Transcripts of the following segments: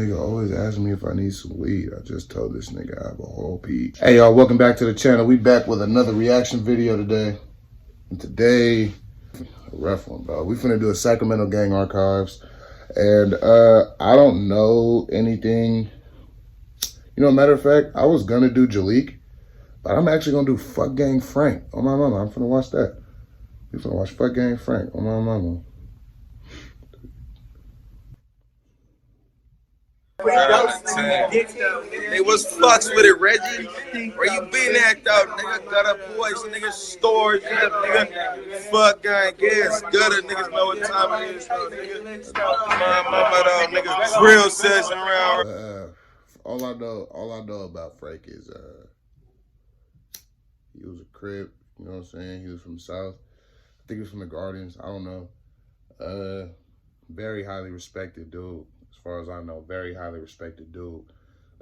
nigga always asking me if I need some weed. I just told this nigga I have a whole peach. Hey y'all, welcome back to the channel. We back with another reaction video today. And today, a rough one, bro. We finna do a Sacramento Gang Archives. And I don't know anything. You know, matter of fact, I was gonna do Jalik, but I'm actually gonna do FuzkGangFrank. Oh my mama, I'm finna watch that. We finna watch FuzkGangFrank. Oh my mama. Hey, what's fucks with it, Reggie? Where you been at, though, nigga? Gutter boys, nigga, stores, nigga. Fuck gang, gas, gutter, niggas know what time it is, though, nigga. My mama, though, niggas, drill session around. All I know about Frank is he was a Crip, you know what I'm saying? He was from the South. I think he was from the Guardians, I don't know. Very highly respected dude. As far as I know, very highly respected dude.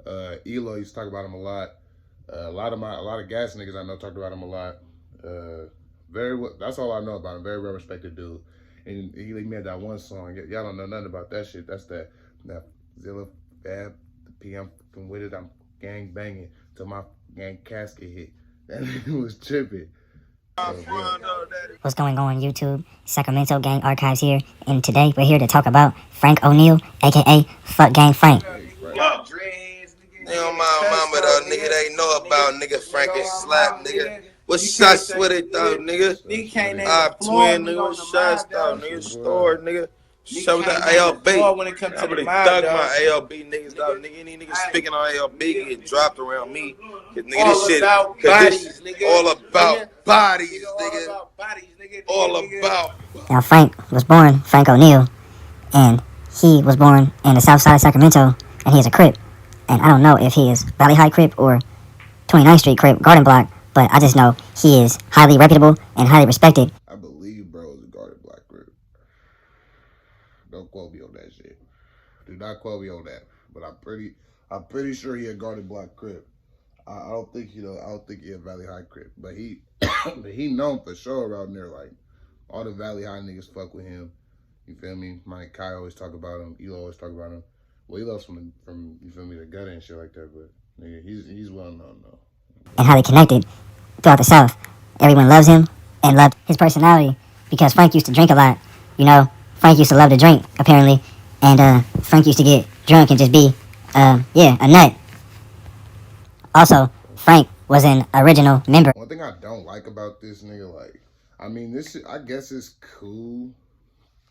Elo used to talk about him a lot. A lot of gas niggas I know talked about him a lot. That's all I know about him. Very well respected dude. And he made that one song. Y'all don't know nothing about that shit. That's that Zilla Fab, the PM from with it. I'm gang banging till my gang casket hit. That nigga was tripping. What's going on YouTube? Sacramento Gang Archives here, and today we're here to talk about Frank O'Neal, aka FuzkGangFrank. Nigga, my mama though, nigga, they know about nigga Frank and Slap, nigga. What's shots with it though, nigga? Twin, nigga, what's shots though, nigga? Store, nigga. Show that ALB. I would have thug my ALB niggas though, nigga. Any niggas speaking on ALB get dropped around me. Cause nigga, this shit, this all about bodies, nigga. All about. Now Frank was born Frank O'Neal, and he was born in the south side of Sacramento, and he is a Crip. And I don't know if he is Valley High Crip or 29th Street Crip, Garden Block, but I just know he is highly reputable and highly respected. I believe bro is a Garden Block Crip. Don't quote me on that shit. Do not quote me on that. But I'm pretty sure he a Garden Block Crip. I don't think he a Valley High Crip. But he he known for sure around there, like all the Valley High niggas fuck with him. You feel me? Mike Kai always talk about him. Elo always talk about him. Well, Elo's from you feel me, the gutter and shit like that, but nigga, he's well known though. And highly connected throughout the South. Everyone loves him and loved his personality because Frank used to drink a lot. You know, Frank used to love to drink, apparently. And Frank used to get drunk and just be, a nut. Also, Frank was an original member. One thing I don't like about this nigga, like, I mean, this shit, I guess it's cool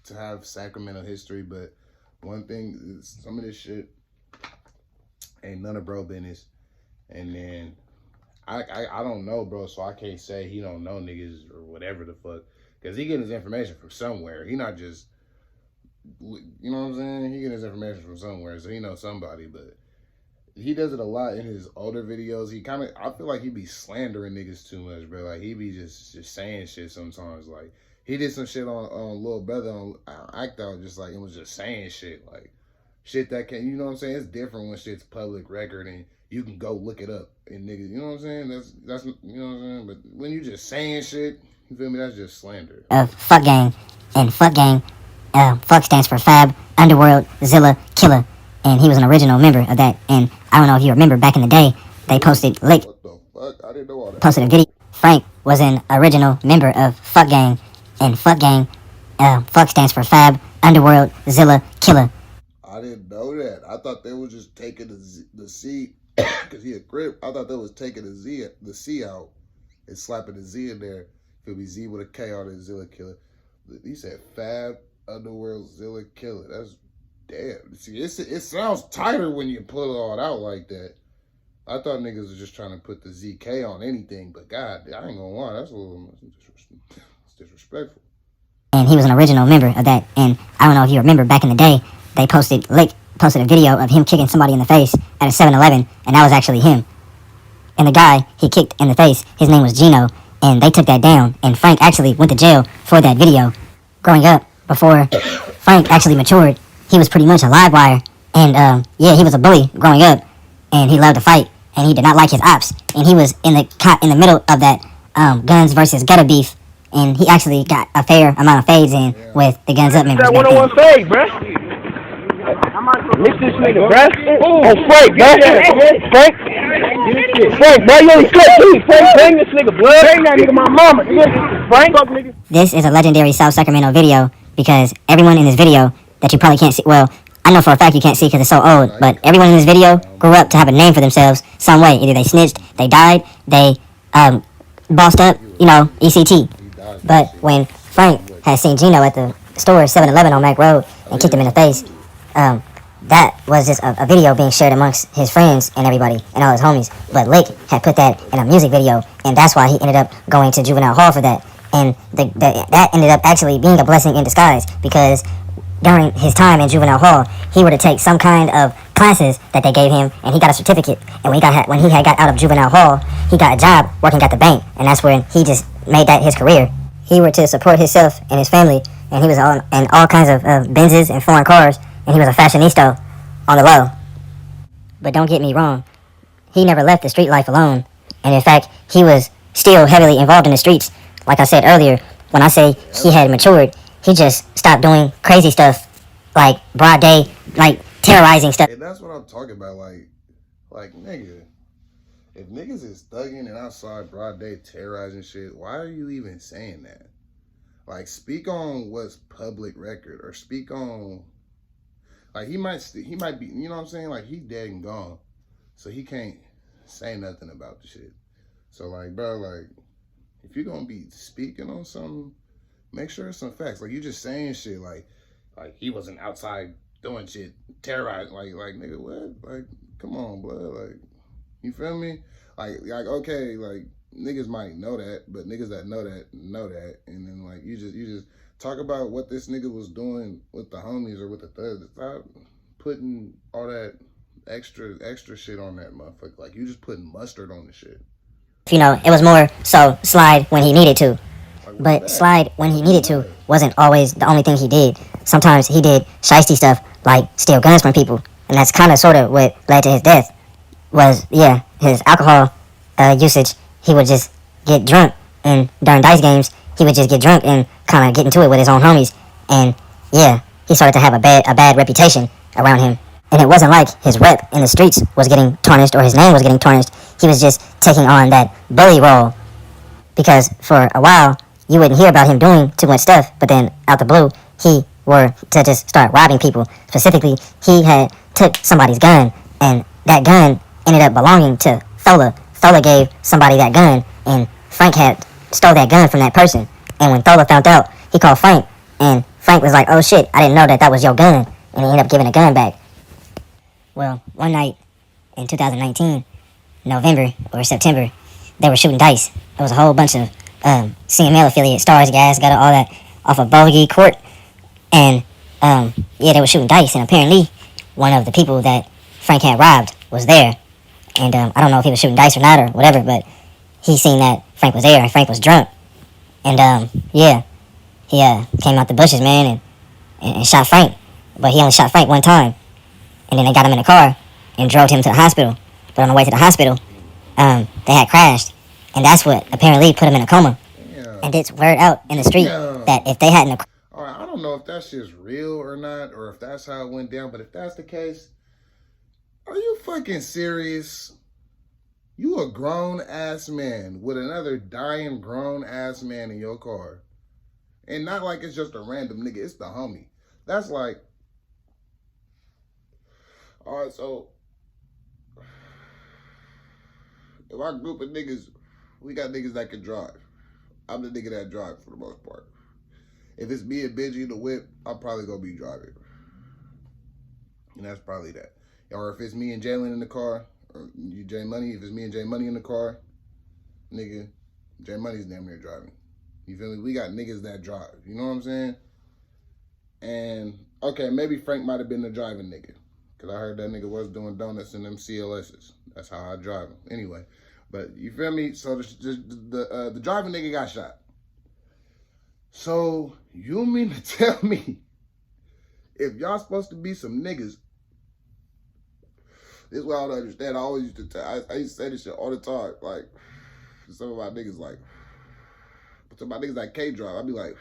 to have Sacramento history, but one thing is some of this shit ain't none of bro business. And then I don't know, bro, so I can't say he don't know niggas or whatever the fuck. Because he getting his information from somewhere. He not just, you know what I'm saying? He getting his information from somewhere, so he knows somebody. But he does it a lot in his older videos. He kind of, I feel like he be slandering niggas too much, bro. Like, he be just saying shit sometimes. Like, he did some shit on Lil Brother on Act Out, just like, it was just saying shit. Like, shit that can, you know what I'm saying? It's different when shit's public record and you can go look it up. And niggas, you know what I'm saying? That's you know what I'm saying? But when you just saying shit, you feel me? That's just slander. Fuck Gang. And Fuck Gang, Fuck stands for Fab, Underworld, Zilla, Killer. And he was an original member of that. And I don't know if you remember, back in the day, they posted What the fuck? I didn't know all that. Posted a video. Frank was an original member of Fuck Gang. And Fuck Gang, Fuck stands for Fab, Underworld, Zilla, Killer. I didn't know that. I thought they were just taking the C, because he a Crip. I thought they was taking the C out and slapping the Z in there. It'll be Z with a K on it, Zilla Killer. He said Fab, Underworld, Zilla, Killer. That's damn. See, it sounds tighter when you pull it all out like that. I thought niggas was just trying to put the ZK on anything, but God, I ain't gonna lie, that's a little disrespectful. And he was an original member of that. And I don't know if you remember, back in the day, they posted a video of him kicking somebody in the face at a 7-Eleven, and that was actually him. And the guy he kicked in the face, his name was Gino, and they took that down. And Frank actually went to jail for that video. Growing up, before Frank actually matured, he was pretty much a live wire. And he was a bully growing up, and he loved to fight, and he did not like his ops. And he was in the middle of that guns versus gutter beef, and he actually got a fair amount of fades in with the Guns Up members. That 101 fade, bruh. Miss this nigga, bruh. Oh, Frank, bro. Frank, bro, you only cut me. Frank, bring this nigga, blood. Bring that nigga, my mama. Frank, nigga. This is a legendary South Sacramento video because everyone in this video that you probably can't see, well, I know for a fact you can't see because it's so old, but everyone in this video grew up to have a name for themselves some way. Either they snitched, they died, they bossed up, you know, ECT. But when Frank had seen Gino at the store 7-Eleven on Mac Road and kicked him in the face, that was just a video being shared amongst his friends and everybody and all his homies. But Lick had put that in a music video, and that's why he ended up going to juvenile hall for that. And that ended up actually being a blessing in disguise, because during his time in juvenile hall, he were to take some kind of classes that they gave him, and he got a certificate. And when he had got out of juvenile hall, he got a job working at the bank, and that's when he just made that his career. He were to support himself and his family, and he was in all kinds of Benzes and foreign cars, and he was a fashionista on the low. But don't get me wrong, he never left the street life alone, and in fact, he was still heavily involved in the streets. Like I said earlier, when I say he had matured, he just stopped doing crazy stuff, like broad day, like terrorizing stuff. And that's what I'm talking about, like nigga, if niggas is thugging and outside broad day terrorizing shit, why are you even saying that? Like, speak on what's public record, or speak on, like, he might be, you know what I'm saying? Like, he dead and gone, so he can't say nothing about the shit. So, like, bro, like, if you're gonna be speaking on something, make sure it's some facts. Like, you just saying shit like he wasn't outside doing shit, terrorizing, like nigga, what? Like, come on, blood. Like, you feel me? Like okay, like, niggas might know that, but niggas that know that, and then like you just talk about what this nigga was doing with the homies or with the thugs. Stop putting all that extra shit on that motherfucker. Like, you just putting mustard on the shit. You know, it was more so slide when he needed to. But slide when he needed to wasn't always the only thing he did. Sometimes he did shiesty stuff, like steal guns from people. And that's kind of sort of what led to his death. Was, yeah, his alcohol usage. He would just get drunk, and during dice games, he would just get drunk and kind of get into it with his own homies. And, yeah, he started to have a bad reputation around him. And it wasn't like his rep in the streets was getting tarnished or his name was getting tarnished. He was just taking on that bully role. Because for a while, you wouldn't hear about him doing too much stuff, but then out the blue, he were to just start robbing people. Specifically, he had took somebody's gun, and that gun ended up belonging to Thola. Thola gave somebody that gun, and Frank had stole that gun from that person. And when Thola found out, he called Frank, and Frank was like, oh shit, I didn't know that was your gun. And he ended up giving the gun back. Well, one night in 2019, November or September, they were shooting dice. There was a whole bunch of CML affiliate, Stars, Gas, got all that off of Bogey Court. And, yeah, they were shooting dice. And apparently, one of the people that Frank had robbed was there. And I don't know if he was shooting dice or not or whatever, but he seen that Frank was there and Frank was drunk. And, yeah, he came out the bushes, man, and shot Frank. But he only shot Frank one time. And then they got him in a car and drove him to the hospital. But on the way to the hospital, they had crashed. And that's what apparently put him in a coma. Damn. And it's word out in the street that if they hadn't... All right, I don't know if that shit's real or not, or if that's how it went down. But if that's the case, are you fucking serious? You a grown-ass man with another dying grown-ass man in your car. And not like it's just a random nigga. It's the homie. That's like... All right, so... If our group of niggas, we got niggas that can drive. I'm the nigga that drive for the most part. If it's me and Benji in the whip, I'm probably gonna be driving. And that's probably that. Or if it's me and Jalen in the car, or you J Money, if it's me and J Money in the car, nigga, J Money's damn near driving. You feel me? We got niggas that drive. You know what I'm saying? And, okay, maybe Frank might have been the driving nigga. Because I heard that nigga was doing donuts in them CLS's. That's how I drive them. Anyway, but you feel me? So the driving nigga got shot. So you mean to tell me if y'all supposed to be some niggas, this is what I don't understand. I always used to tell, I used to say this shit all the time. Like, some of my niggas like can't drive. I be like,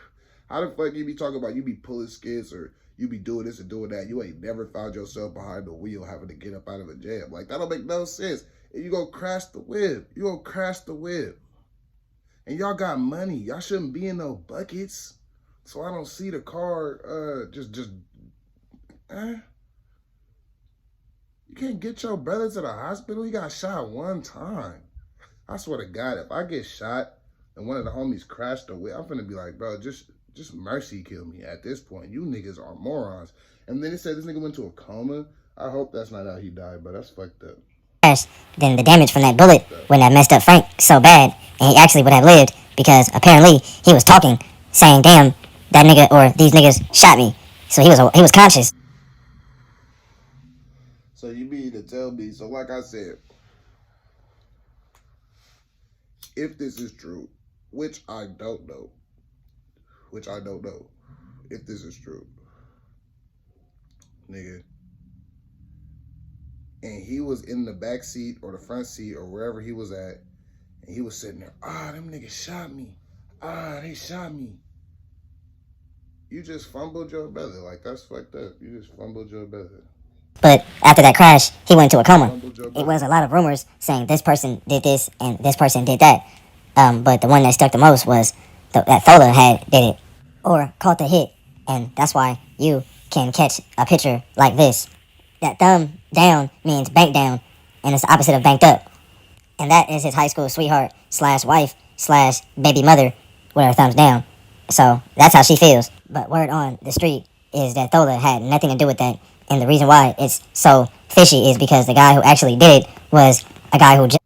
how the fuck you be talking about you be pulling skids or You be doing this and doing that. You ain't never found yourself behind the wheel having to get up out of a jam. Like, that don't make no sense. And you gonna crash the whip. You gonna crash the whip. And y'all got money. Y'all shouldn't be in no buckets. So I don't see the car, You can't get your brother to the hospital. He got shot one time. I swear to God, if I get shot and one of the homies crashed the whip, I'm finna be like, bro, just mercy kill me at this point. You niggas are morons. And then it said this nigga went to a coma. I hope that's not how he died, but that's fucked up. Then the damage from that bullet wouldn't have messed up Frank so bad, and he actually would have lived because apparently he was talking, saying, "Damn, that nigga or these niggas shot me." So he was conscious. So you mean to tell me? So like I said, if this is true, which I don't know, if this is true, nigga. And he was in the back seat or the front seat or wherever he was at, and he was sitting there, them niggas shot me. They shot me. You just fumbled your brother. Like, that's fucked up. You just fumbled your brother. But after that crash, he went into a coma. It was a lot of rumors saying this person did this and this person did that. But the one that stuck the most was that Thola did it or caught the hit. And that's why you can catch a picture like this. That thumb down means bank down, and it's the opposite of banked up. And that is his high school sweetheart / wife / baby mother with her thumbs down. So that's how she feels. But word on the street is that Thola had nothing to do with that. And the reason why it's so fishy is because the guy who actually did it was a guy who just...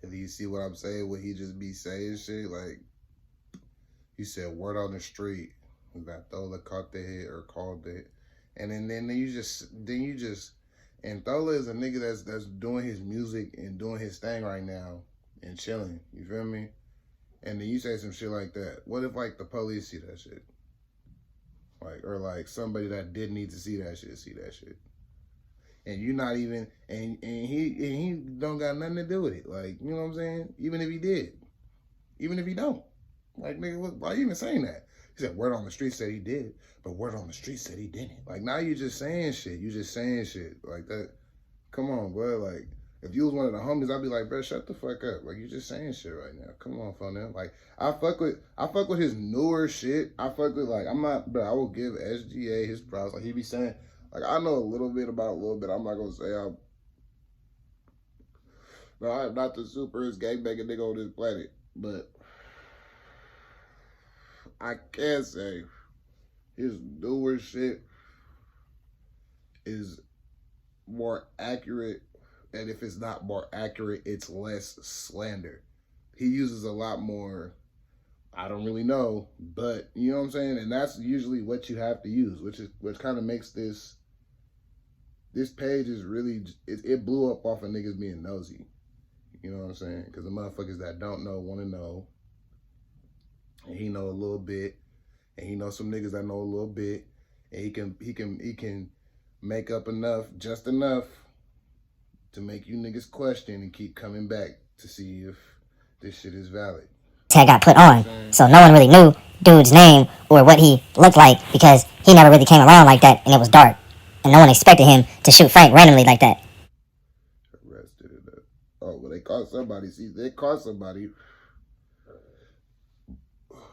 And you see what I'm saying? When he just be saying shit, like, he said word on the street that Thola caught the hit or called it. And then you just, and Thola is a nigga that's doing his music and doing his thing right now and chilling. You feel me? And then you say some shit like that. What if, like, the police see that shit? Like, or like somebody that did need to see that shit. And you not even, and he don't got nothing to do with it. Like, you know what I'm saying? Even if he did. Even if he don't. Like, nigga, why you even saying that? He said, word on the street said he did, but word on the street said he didn't. Like, now you just saying shit. You just saying shit like that. Come on, bro. Like, if you was one of the homies, I'd be like, bro, shut the fuck up. Like, you just saying shit right now. Come on, phone. Like, I fuck with his newer shit. I fuck with, like, I'm not, bro, I will give SGA his props. Like, he be saying, like, I know a little bit about a little bit. I'm not gonna say I'm not the superest gangbanging nigga on this planet, but I can say his newer shit is more accurate, and if it's not more accurate, it's less slander. He uses a lot more, I don't really know, but you know what I'm saying? And that's usually what you have to use, which kind of makes this page is really, it blew up off of niggas being nosy. You know what I'm saying? Because the motherfuckers that don't know want to know. And he know a little bit, and he knows some niggas that know a little bit, and he can make up just enough to make you niggas question and keep coming back to see if this shit is valid. Tag got put on, so no one really knew dude's name or what he looked like because he never really came around like that, and it was dark, and no one expected him to shoot Frank randomly like that. Arrested in that. Oh, well, they caught somebody. See, they caught somebody.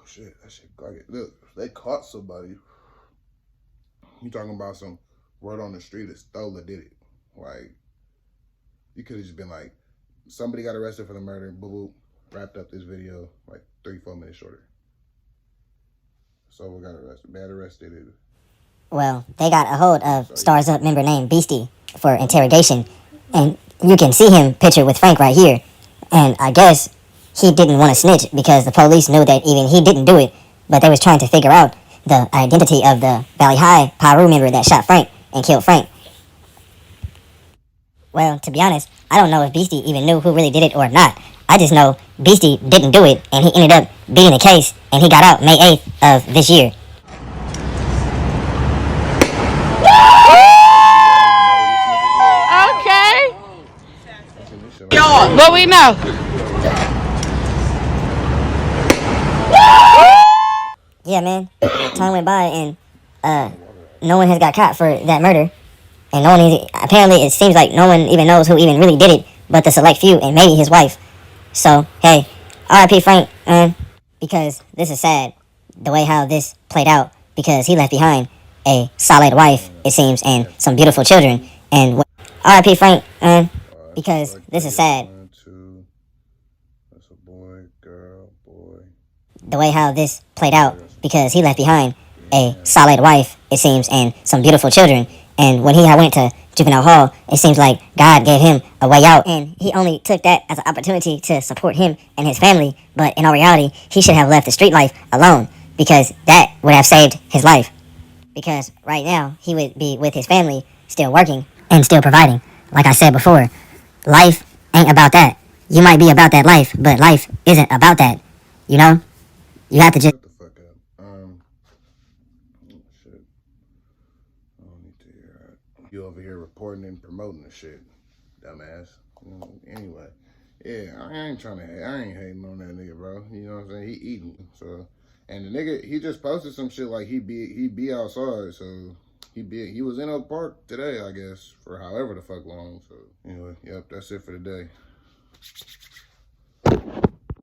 Shit, that shit got it. Look, they caught somebody. You talking about some word on the street that Thola did it. Like, you could have just been like, somebody got arrested for the murder, boo-boo, wrapped up this video like 3-4 minutes shorter. So we got arrested. Bad arrested. Well, they got a hold of Stars Up member named Beastie for interrogation, and you can see him pictured with Frank right here. And I guess he didn't want to snitch because the police knew that even he didn't do it, but they was trying to figure out the identity of the Valley High Piru member that shot Frank and killed Frank. Well, to be honest, I don't know if Beastie even knew who really did it or not. I just know Beastie didn't do it, and he ended up beating the case, and he got out May 8th of this year. Okay. What we know? Yeah, man. Time went by, and no one has got caught for that murder. And no one is, apparently it seems like no one even knows who even really did it, but the select few and maybe his wife. So, hey, R.I.P. Frank, man, because this is sad, the way how this played out, because he left behind a solid wife, it seems, and some beautiful children. And R.I.P. Frank, man, because this is sad. That's a boy, girl, boy. The way how this played out, because he left behind a solid wife, it seems, and some beautiful children. And when he went to juvenile hall, it seems like God gave him a way out, and he only took that as an opportunity to support him and his family. But in all reality, he should have left the street life alone, because that would have saved his life. Because right now, he would be with his family, still working and still providing. Like I said before, life ain't about that. You might be about that life, but life isn't about that. You know? You have to just... Shut the fuck up. Shit. I don't need to hear that. You over here reporting and promoting the shit, dumbass. Anyway, yeah, I ain't hating on that nigga, bro. You know what I'm saying? He eating, so. And the nigga, he just posted some shit like he be outside, so he was in Oak Park today, I guess, for however the fuck long. So anyway, yep, that's it for today.